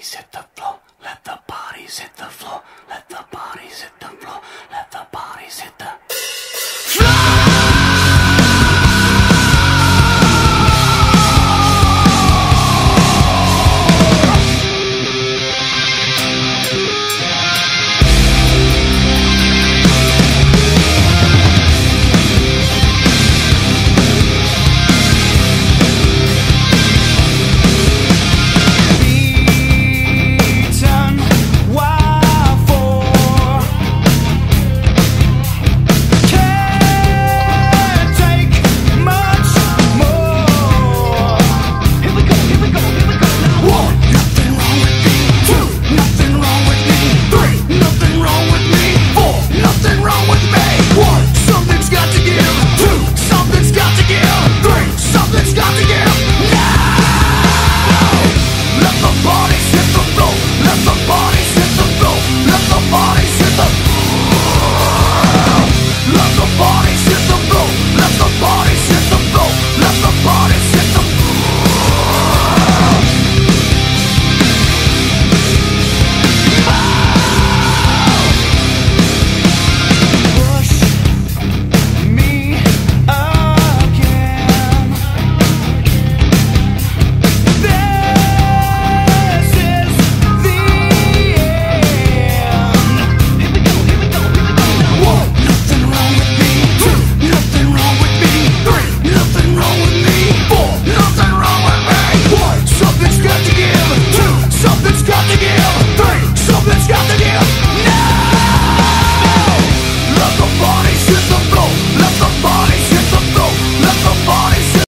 bodies hit the floor. Let the bodies hit the floor. Let the bodies hit the floor. Let the bodies hit the Let the bodies hit the